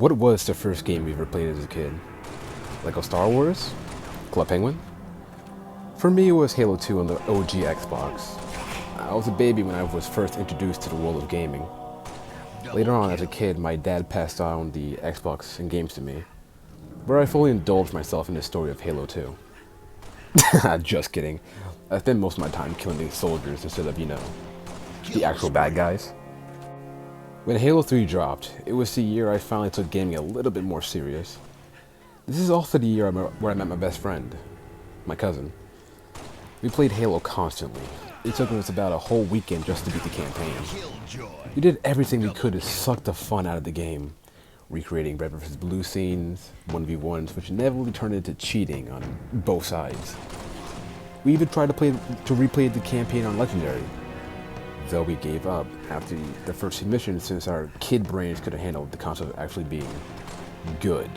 What was the first game we ever played as a kid? Lego Star Wars? Club Penguin? For me, it was Halo 2 on the OG Xbox. I was a baby when I was first introduced to the world of gaming. Later on, as a kid, my dad passed on the Xbox and games to me, where I fully indulged myself in the story of Halo 2. Just kidding. I spent most of my time killing the soldiers instead of, the actual bad guys. When Halo 3 dropped, it was the year I finally took gaming a little bit more serious. This is also the year where I met my best friend, my cousin. We played Halo constantly. It took us about a whole weekend just to beat the campaign. We did everything we could to suck the fun out of the game, recreating Red vs. Blue scenes, 1v1s, which inevitably turned into cheating on both sides. We even tried to replay the campaign on Legendary, though we gave up after the first few missions since our kid brains couldn't handle the concept of actually being good.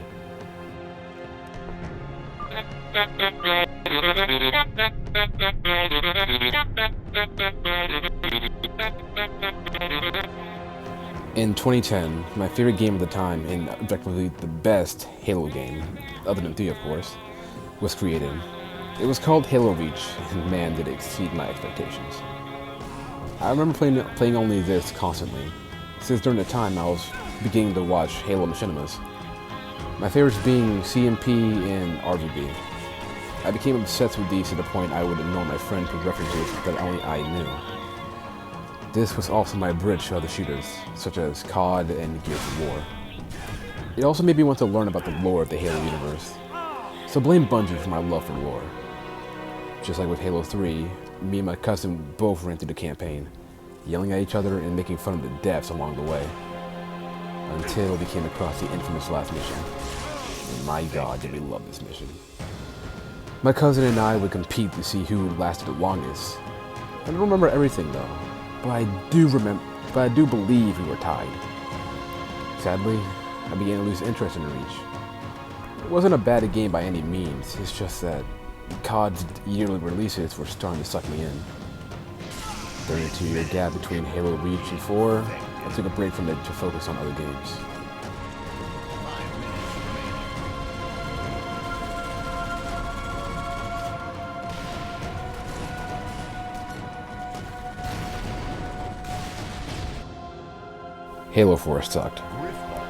In 2010, my favorite game of the time, and objectively the best Halo game, other than 3 of course, was created. It was called Halo Reach, and man did it exceed my expectations. I remember playing only this constantly, since during the time I was beginning to watch Halo Machinimas. My favorites being CMP and RVB. I became obsessed with these to the point I would ignore my friends with references that only I knew. This was also my bridge to other shooters, such as COD and Gears of War. It also made me want to learn about the lore of the Halo universe. So blame Bungie for my love for lore. Just like with Halo 3, me and my cousin both ran through the campaign, yelling at each other and making fun of the deaths along the way, until we came across the infamous last mission. And my god, did we love this mission. My cousin and I would compete to see who lasted the longest. I don't remember everything though, but I do believe we were tied. Sadly, I began to lose interest in Reach. It wasn't a bad game by any means, it's just that COD's yearly releases were starting to suck me in. During a 2-year gap between Halo Reach and 4, I took a break from it to focus on other games. Halo 4 sucked.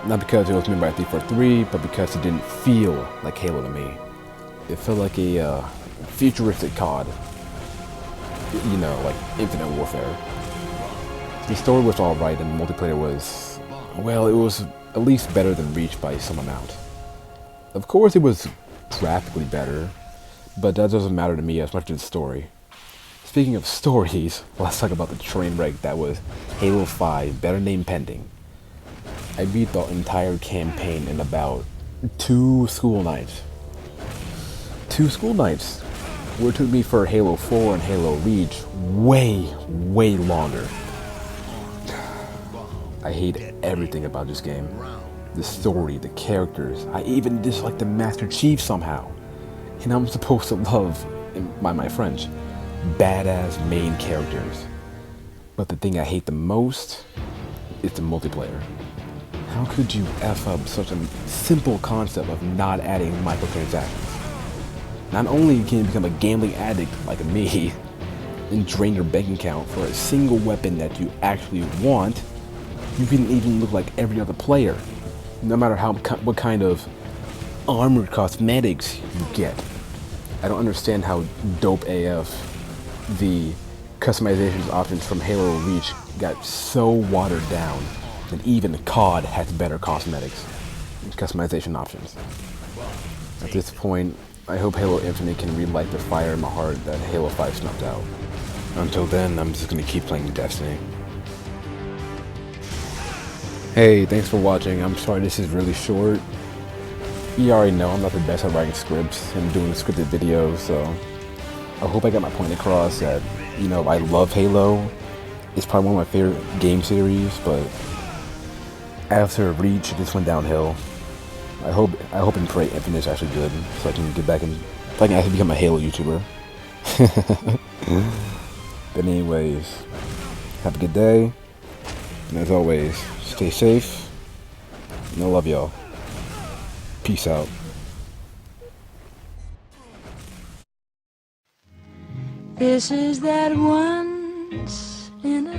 Not because it was made by 343, but because it didn't feel like Halo to me. It felt like a futuristic COD. Like Infinite Warfare. The story was alright and the multiplayer was, well, it was at least better than Reach by some amount. Of course it was graphically better, but that doesn't matter to me as much as the story. Speaking of stories, let's talk about the train wreck that was Halo 5, Better Name Pending. I beat the entire campaign in about 2 school nights. 2 school nights, where it took me for Halo 4 and Halo Reach way longer. I hate everything about this game. The story, the characters, I even dislike the Master Chief somehow. And I'm supposed to love, by my French, badass main characters. But the thing I hate the most is the multiplayer. How could you F up such a simple concept of not adding microtransactions? Not only can you become a gambling addict like me and drain your bank account for a single weapon that you actually want, you can even look like every other player, no matter what kind of armored cosmetics you get. I don't understand how dope AF the customizations options from Halo Reach got so watered down that even COD has better cosmetics and customization options. At this point, I hope Halo Infinite can relight the fire in my heart that Halo 5 snuffed out. Until then, I'm just gonna keep playing Destiny. Hey, thanks for watching. I'm sorry this is really short. You already know I'm not the best at writing scripts and doing scripted videos, so I hope I got my point across that, I love Halo. It's probably one of my favorite game series, but after Reach, it just went downhill. I hope and pray Infinite is actually good, so I can get back and so I can actually become a Halo YouTuber. But anyways, have a good day, and as always, stay safe, and I love y'all. Peace out. This is that once in a